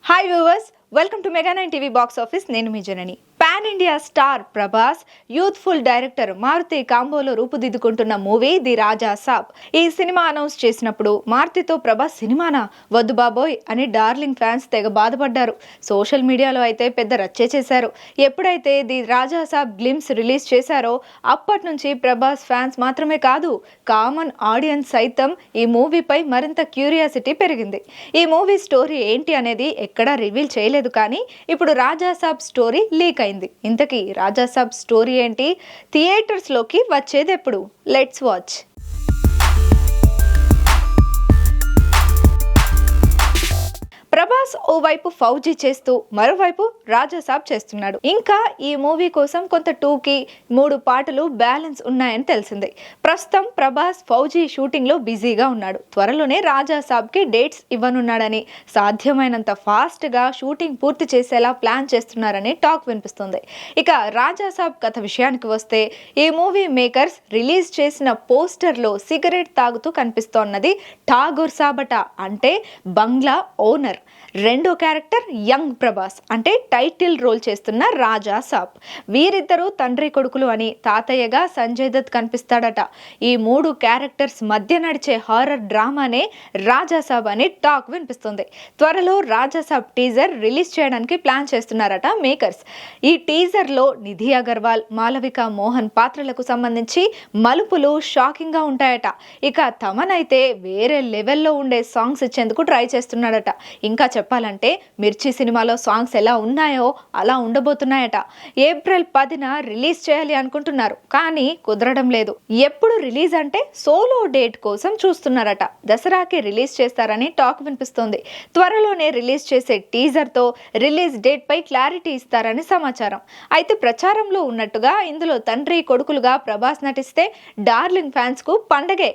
Hi viewers, welcome to mega 9 TV box office. నేను మీ Janani. Pan India star Prabhas youthful director Maruthi కాంబోలో రూపుదిద్దుకుంటున్న movie the Raja Saab. ఈ సినిమా అనౌన్స్ చేసినప్పుడు మారుతితో ప్రభాస్ సినిమానా, వద్దు బాబోయ్ అని డార్లింగ్ ఫ్యాన్స్ తెగ బాధపడ్డారు. సోషల్ మీడియాలో అయితే పెద్ద రచ్చే చేశారు. ఎప్పుడైతే the Raja Saab glimpse release చేశారో అప్పటి నుంచి ప్రభాస్ ఫ్యాన్స్ మాత్రమే కాదు, కామన్ ఆడియన్స్ సైతం ఈ మూవీపై మరింత క్యూరియాసిటీ పెరిగింది. ఈ మూవీ స్టోరీ ఏంటి అనేది ఎక్కడా రివీల్ చేయలేదు, కానీ ఇప్పుడు రాజా సాబ్ స్టోరీ లీక్ అయింది. ఇంతకీ రాజా సాబ్ స్టోరీ ఏంటి, థియేటర్స్ లోకి వచ్చేది ఎప్పుడు? Let's watch. ప్రభాస్ ఓవైపు ఫౌజీ చేస్తూ మరోవైపు రాజా సాబ్ చేస్తున్నాడు. ఇంకా ఈ మూవీ కోసం కొంత 2కి 3 పాటలు బ్యాలెన్స్ ఉన్నాయని తెలిసింది. ప్రస్తుతం ప్రభాస్ ఫౌజీ షూటింగ్ లో బిజీగా ఉన్నాడు. త్వరలోనే రాజా సాబ్ కి డేట్స్ ఇవ్వనున్నాడని, సాధ్యమైనంత ఫాస్ట్ గా షూటింగ్ పూర్తి చేసేలా ప్లాన్ చేస్తున్నారని టాక్ వినిపిస్తుంది. ఇక రాజా సాబ్ కథ విషయానికి వస్తే, ఈ మూవీ మేకర్స్ రిలీజ్ చేసిన పోస్టర్ లో సిగరెట్ తాగుతూ కనిపిస్తోన్నది ఠాగూర్ సాబట, అంటే బంగ్లా ఓనర్. రెండో క్యారెక్టర్ యంగ్ ప్రభాస్, అంటే టైటిల్ రోల్ చేస్తున్న రాజా సాబ్. వీరిద్దరూ తండ్రి కొడుకులు అని తాతయ్యగా సంజయ్ దత్ కనిపిస్తాడట. ఈ 3 క్యారెక్టర్స్ మధ్య నడిచే హారర్ డ్రామానే రాజా సాబ్ అని టాక్ వినిపిస్తుంది. త్వరలో రాజా సాబ్ టీజర్ రిలీజ్ చేయడానికి ప్లాన్ చేస్తున్నారట మేకర్స్. ఈ టీజర్ లో నిధి అగర్వాల్, మాలవిక మోహన్ పాత్రలకు సంబంధించి మలుపులు షాకింగ్ గా ఉంటాయట. ఇక తమనైతే వేరే లెవెల్లో ఉండే సాంగ్స్ ఇచ్చేందుకు ట్రై చేస్తున్నాడట. ఇంకా చెప్పాలంటే మిర్చి సినిమాలో సాంగ్స్ ఎలా ఉన్నాయో అలా ఉండబోతున్నాయట. ఏప్రిల్ 10న రిలీజ్ చేయాలి అనుకుంటున్నారు, కానీ కుదరడం లేదు. ఎప్పుడు రిలీజ్ అంటే సోలో డేట్ కోసం చూస్తున్నారట. దసరాకి రిలీజ్ చేస్తారని టాక్ వినిపిస్తోంది. త్వరలోనే రిలీజ్ చేసే టీజర్ తో రిలీజ్ డేట్ పై క్లారిటీ ఇస్తారని సమాచారం. అయితే ప్రచారంలో ఉన్నట్టుగా ఇందులో తండ్రి కొడుకులుగా ప్రభాస్ నటిస్తే డార్లింగ్ ఫ్యాన్స్ కు పండగే.